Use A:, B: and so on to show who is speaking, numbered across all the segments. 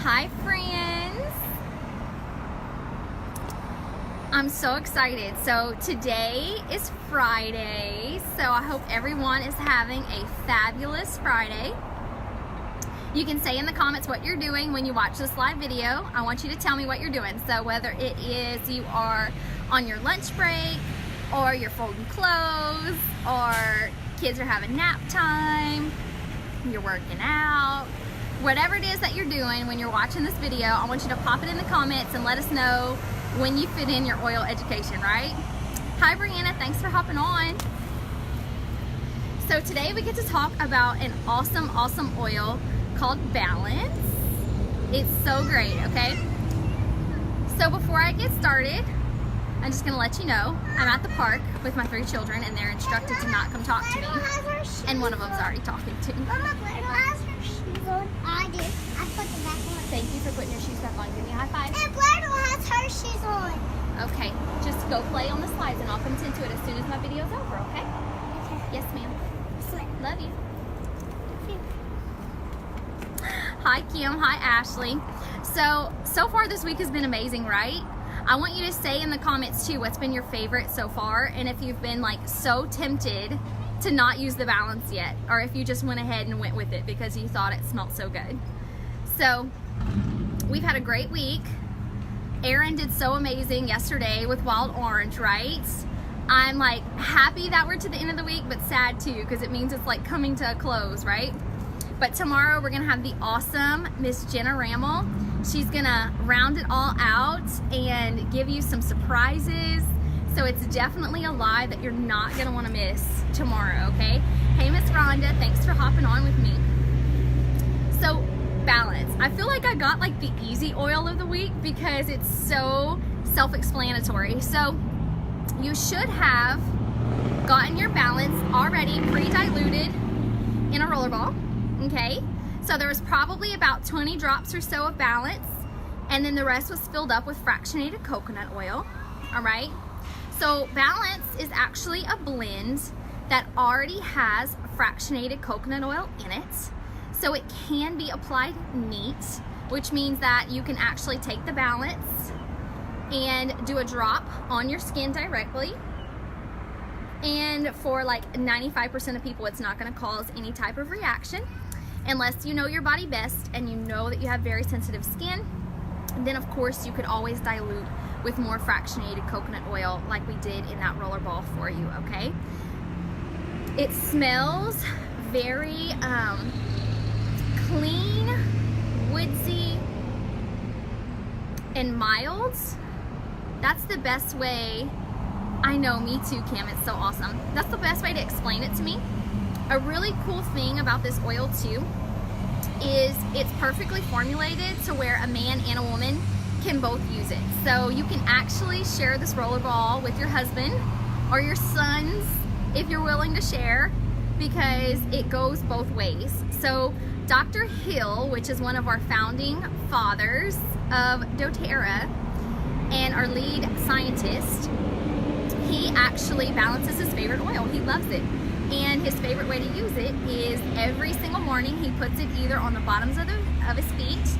A: Hi friends, I'm so excited. So today is Friday, so I hope everyone is having a fabulous Friday. You can say in the comments what you're doing when you watch this live video. I want you to tell me what you're doing. So whether it is you are on your lunch break, or you're folding clothes, or kids are having nap time, you're working out, whatever it is that you're doing when you're watching this video, I want you to pop it in the comments and let us know when you fit in your oil education, right? Hi Brianna, thanks for hopping on. So today we get to talk about an awesome oil called Balance. It's so great, okay? So before I get started, I'm just gonna let you know I'm at the park with my 3 children and they're instructed to not come talk to me. And one of them's already talking to me.
B: Mama, Gretel has her shoes on. I did. I put them back on.
A: Thank you for putting your shoes back on. Give me a high five.
B: And Gretel has her shoes on.
A: Okay, just go play on the slides and I'll come to it as soon as my video's over, okay?
B: Okay.
A: Yes, ma'am.
B: Sweet.
A: Love you. Hi, Kim. Hi, Ashley. So far this week has been amazing, right? I want you to say in the comments too what's been your favorite so far, and if you've been like so tempted to not use the Balance yet, or if you just went ahead and went with it because you thought it smelled so good. So we've had a great week. Aaron did so amazing yesterday with Wild Orange, right? I'm like happy that we're to the end of the week, but sad too because it means it's like coming to a close, right? But tomorrow we're gonna have the awesome Miss Jenna Rammel. She's gonna round it all out and give you some surprises. So it's definitely a live that you're not gonna wanna miss tomorrow, okay? Hey, Miss Rhonda, thanks for hopping on with me. So, Balance. I feel like I got like the easy oil of the week because it's so self-explanatory. So, you should have gotten your Balance already pre-diluted in a rollerball, okay? So there was probably about 20 drops or so of Balance, and then the rest was filled up with fractionated coconut oil, all right? So Balance is actually a blend that already has fractionated coconut oil in it, so it can be applied neat, which means that you can actually take the Balance and do a drop on your skin directly. And for like 95% of people, it's not gonna cause any type of reaction. Unless you know your body best and you know that you have very sensitive skin, then of course you could always dilute with more fractionated coconut oil like we did in that rollerball for you, okay? It smells very clean, woodsy, and mild. That's the best way. I know, me too, Kim, it's so awesome. That's the best way to explain it to me. A really cool thing about this oil too is it's perfectly formulated to where a man and a woman can both use it. So you can actually share this rollerball with your husband or your sons if you're willing to share, because it goes both ways. So Dr. Hill, which is one of our founding fathers of doTERRA and our lead scientist, he actually balances his favorite oil. He loves it. And his favorite way to use it is every single morning he puts it either on the bottoms of his feet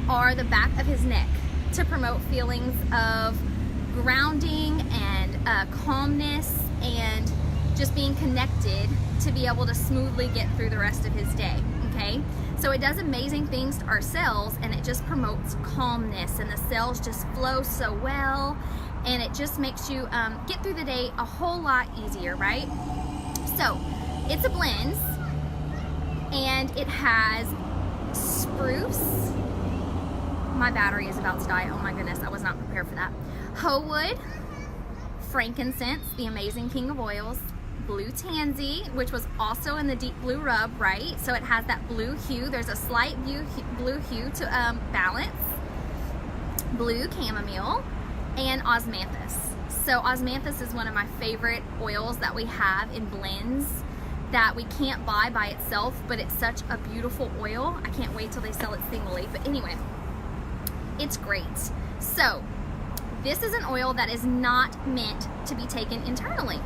A: or the back of his neck to promote feelings of grounding and calmness and just being connected to be able to smoothly get through the rest of his day, okay? So it does amazing things to our cells, and it just promotes calmness, and the cells just flow so well, and it just makes you get through the day a whole lot easier, right? So, it's a blend, and it has spruce. My battery is about to die. Oh my goodness, I was not prepared for that. Hoe wood, frankincense, the amazing king of oils, Blue Tansy, which was also in the deep blue rub, right? So it has that blue hue. There's a slight blue hue to Balance, blue chamomile, and Osmanthus. So Osmanthus is one of my favorite oils that we have in blends that we can't buy by itself, but it's such a beautiful oil. I can't wait till they sell it singly. But anyway, it's great. So this is an oil that is not meant to be taken internally.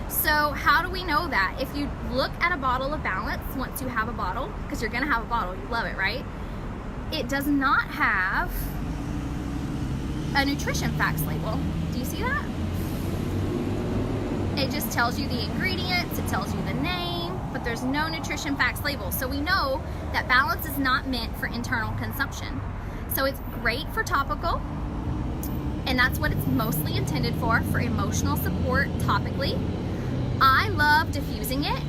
A: So how do we know that? If you look at a bottle of Balance, once you have a bottle, because you're gonna have a bottle, you love it, right? it does not have a nutrition facts label. Do you see that? It just tells you the ingredients, it tells you the name, but there's no nutrition facts label. So we know that Balance is not meant for internal consumption. So it's great for topical, and that's what it's mostly intended for emotional support topically. I love diffusing it.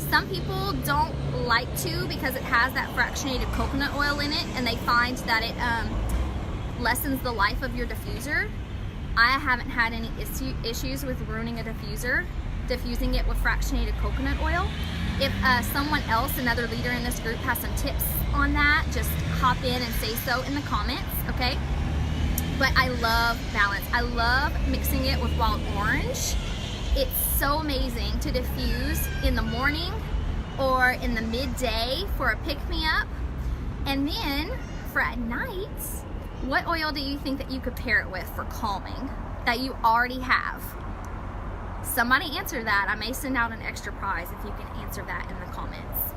A: Some people don't like to because it has that fractionated coconut oil in it, and they find that it lessens the life of your diffuser. I haven't had any issues with ruining a diffuser, diffusing it with fractionated coconut oil. If someone else, another leader in this group, has some tips on that, just hop in and say so in the comments, okay? But I love Balance. I love mixing it with wild orange. It's so amazing to diffuse in the morning or in the midday for a pick-me-up. And then for at night, what oil do you think that you could pair it with for calming that you already have? Somebody answer that. I may send out an extra prize if you can answer that in the comments.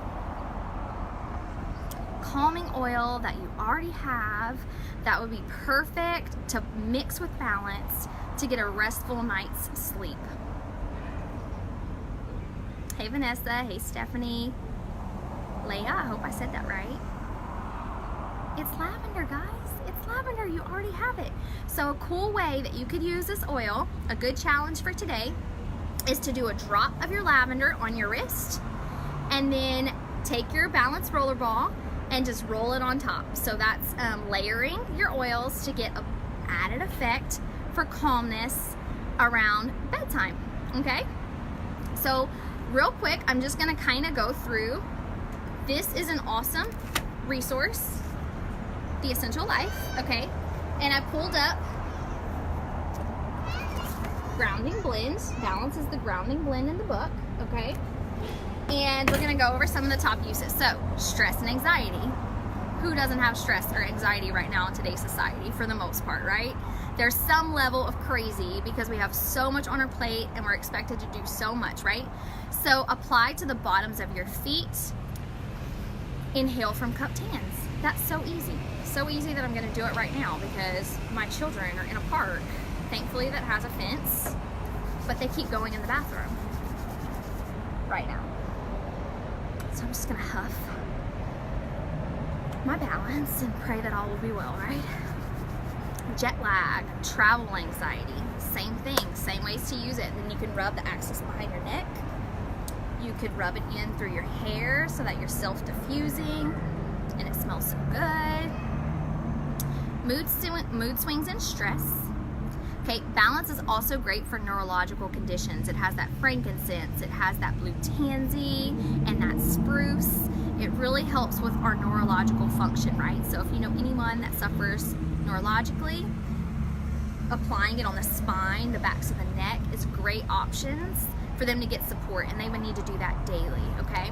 A: Calming oil that you already have that would be perfect to mix with Balance to get a restful night's sleep. Hey Vanessa, hey Stephanie, Leah, I hope I said that right. It's lavender, guys. It's lavender, you already have it. So a cool way that you could use this oil, a good challenge for today, is to do a drop of your lavender on your wrist and then take your Balance rollerball and just roll it on top. So that's layering your oils to get an added effect for calmness around bedtime, okay? So real quick, I'm just gonna kind of go through. This is an awesome resource, The Essential Life, okay? And I pulled up grounding blends. Balance is the grounding blend in the book, okay? And we're gonna go over some of the top uses. So, stress and anxiety. Who doesn't have stress or anxiety right now in today's society, for the most part, right? There's some level of crazy because we have so much on our plate and we're expected to do so much, right? So apply to the bottoms of your feet. Inhale from cupped hands. That's so easy. So easy that I'm gonna do it right now because my children are in a park, thankfully that has a fence, but they keep going in the bathroom right now. So I'm just gonna huff my Balance and pray that all will be well, right? Jet lag, travel anxiety, same thing, same ways to use it. Then you can rub the axis behind your neck. You could rub it in through your hair so that you're self-diffusing and it smells so good. Mood swings and stress. Okay, Balance is also great for neurological conditions. It has that frankincense, it has that Blue Tansy, and that spruce. It really helps with our neurological function, right? So if you know anyone that suffers neurologically, applying it on the spine, the backs of the neck is great options for them to get support, and they would need to do that daily, okay?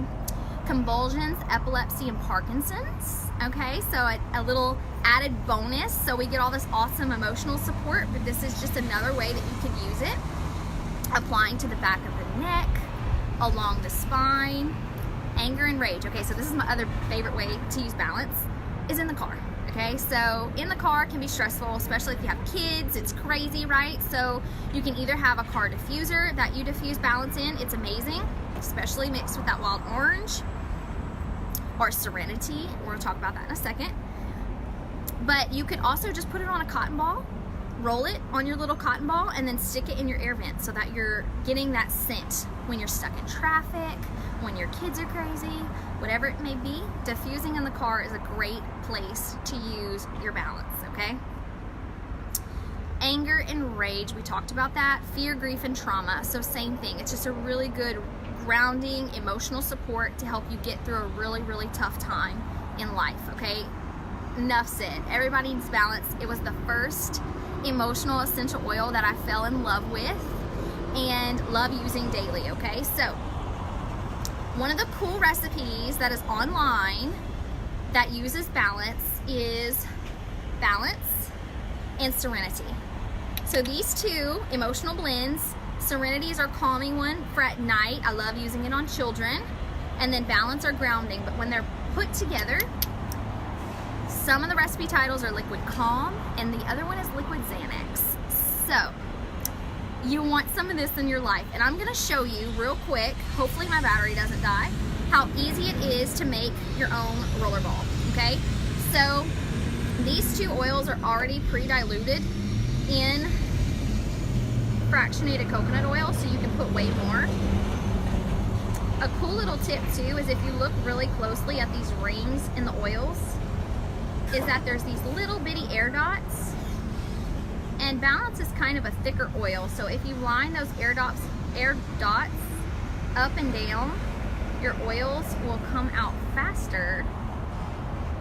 A: Convulsions, epilepsy, and Parkinson's, okay? So a little added bonus, so we get all this awesome emotional support, but this is just another way that you could use it. Applying to the back of the neck, along the spine. Anger and rage, okay, so this is my other favorite way to use Balance, is in the car, okay? So in the car can be stressful, especially if you have kids, it's crazy, right? So you can either have a car diffuser that you diffuse Balance in, it's amazing, especially mixed with that wild orange, or Serenity, we're gonna talk about that in a second. But you could also just put it on a cotton ball, roll it on your little cotton ball, and then stick it in your air vent so that you're getting that scent when you're stuck in traffic, when your kids are crazy, whatever it may be. Diffusing in the car is a great place to use your Balance, okay? Anger and rage, we talked about that. Fear, grief, and trauma, so same thing. It's just a really good grounding emotional support to help you get through a really, really tough time in life, okay? Enough said. Everybody needs Balance. It was the first emotional essential oil that I fell in love with and love using daily, okay? So one of the cool recipes that is online that uses Balance is Balance and Serenity. So these two emotional blends, Serenity is our calming one for at night. I love using it on children. And then Balance are grounding, but when they're put together, Some of the recipe titles are Liquid Calm, and the other one is Liquid Xanax. So, you want some of this in your life, and I'm gonna show you real quick, hopefully my battery doesn't die, how easy it is to make your own rollerball, okay? So, these two oils are already pre-diluted in fractionated coconut oil, so you can put way more. A cool little tip too is if you look really closely at these rings in the oils, is that there's these little bitty air dots. And Balance is kind of a thicker oil, so if you line those air dots up and down, your oils will come out faster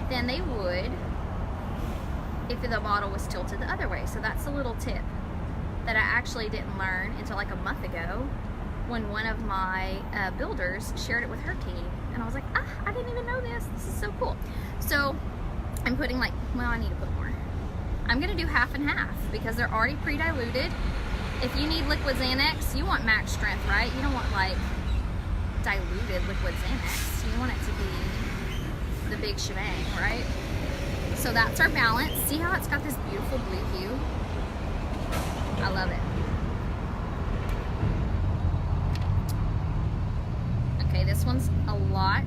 A: than they would if the bottle was tilted the other way. So that's a little tip that I actually didn't learn until like a month ago when one of my builders shared it with her team. And I was like, I didn't even know this. This is so cool. So I'm putting like, well, I need to put more. I'm gonna do half and half because they're already pre-diluted. If you need liquid Xanax, you want max strength, right? You don't want like diluted liquid Xanax. You want it to be the big shebang, right? So that's our Balance. See how it's got this beautiful blue hue? I love it. Okay, this one's a lot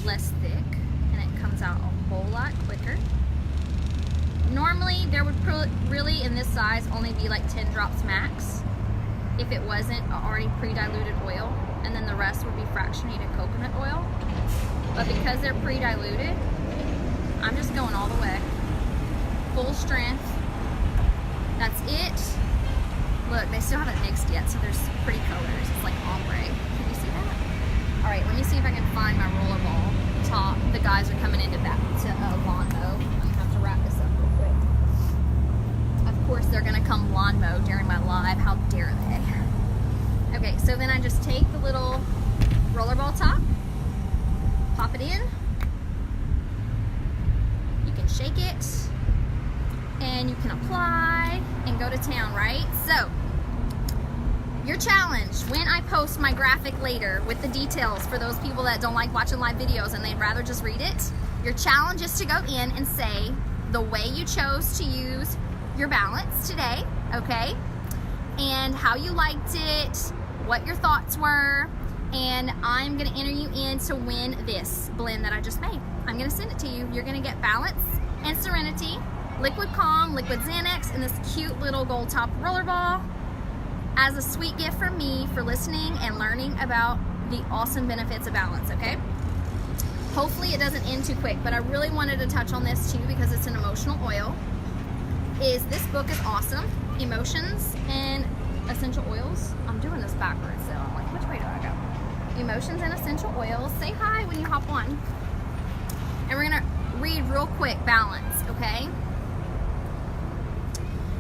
A: less thick and it comes out a whole lot quicker. Normally there would really in this size only be like 10 drops max if it wasn't already pre-diluted oil, and then the rest would be fractionated coconut oil. But because they're pre-diluted, I'm just going all the way. Full strength. That's it. Look, they still haven't mixed yet, so there's pretty colors. It's like ombre. Can you see that? All right, let me see if I can find my rollerball top. The guys are coming into back to lawn mow. I'm gonna have to wrap this up real quick. Of course, they're gonna come lawn mow during my live. How dare they? Okay, so then I just take the little rollerball top, pop it in. You can shake it, and you can apply and go to town, right? So, your challenge, when I post my graphic later with the details for those people that don't like watching live videos and they'd rather just read it, your challenge is to go in and say the way you chose to use your Balance today, okay? And how you liked it, what your thoughts were, and I'm gonna enter you in to win this blend that I just made. I'm gonna send it to you. You're gonna get Balance and Serenity, Liquid Calm, Liquid Xanax, and this cute little gold top rollerball as a sweet gift from me for listening and learning about the awesome benefits of Balance, okay? Hopefully it doesn't end too quick, but I really wanted to touch on this too because it's an emotional oil. This book is awesome. Emotions and Essential Oils. I'm doing this backwards, so I'm like, which way do I go? Emotions and Essential Oils. Say hi when you hop on. And we're gonna read real quick Balance, okay?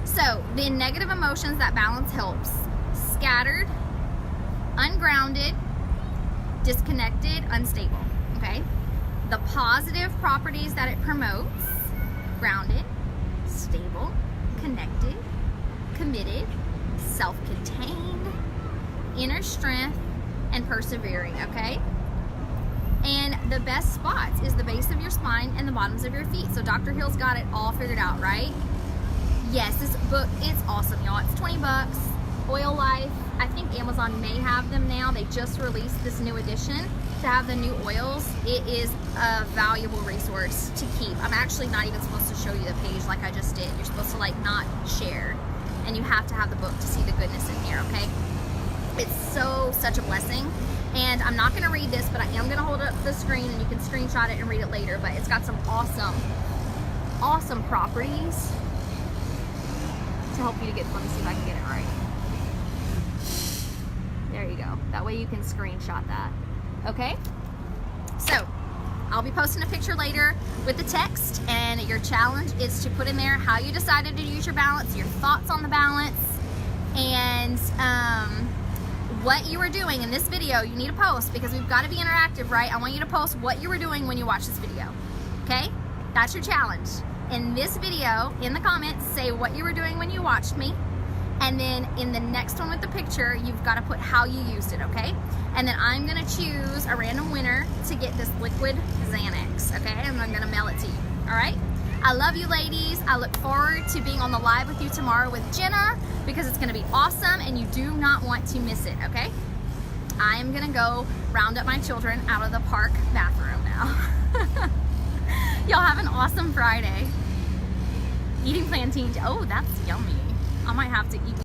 A: So, the negative emotions that Balance helps: scattered, ungrounded, disconnected, unstable, okay? The positive properties that it promotes: grounded, stable, connected, committed, self-contained, inner strength, and persevering, okay? And the best spots is the base of your spine and the bottoms of your feet. So Dr. Hill's got it all figured out, right? Yes, this book, it's awesome, y'all. It's 20 bucks. Oil Life, I think Amazon may have them now. They just released this new edition to have the new oils. It is a valuable resource to keep. I'm actually not even supposed to show you the page like I just did. You're supposed to like not share, and you have to have the book to see the goodness in here, okay? It's such a blessing. And I'm not gonna read this, but I am gonna hold up the screen and you can screenshot it and read it later, but it's got some awesome properties to help you to get, let me see if I can get it right. There you go. That way you can screenshot that, okay? So, I'll be posting a picture later with the text, and your challenge is to put in there how you decided to use your Balance, your thoughts on the Balance, and what you were doing in this video. You need to post because we've got to be interactive, right? I want you to post what you were doing when you watched this video, okay? That's your challenge. In this video, in the comments, say what you were doing when you watched me, And then in the next one with the picture, you've got to put how you used it, okay? And then I'm gonna choose a random winner to get this liquid Xanax, okay? And I'm gonna mail it to you, all right? I love you ladies. I look forward to being on the live with you tomorrow with Jenna because it's gonna be awesome and you do not want to miss it, okay? I am gonna go round up my children out of the park bathroom now. Y'all have an awesome Friday. Eating plantain, oh, that's yummy. I might have to eat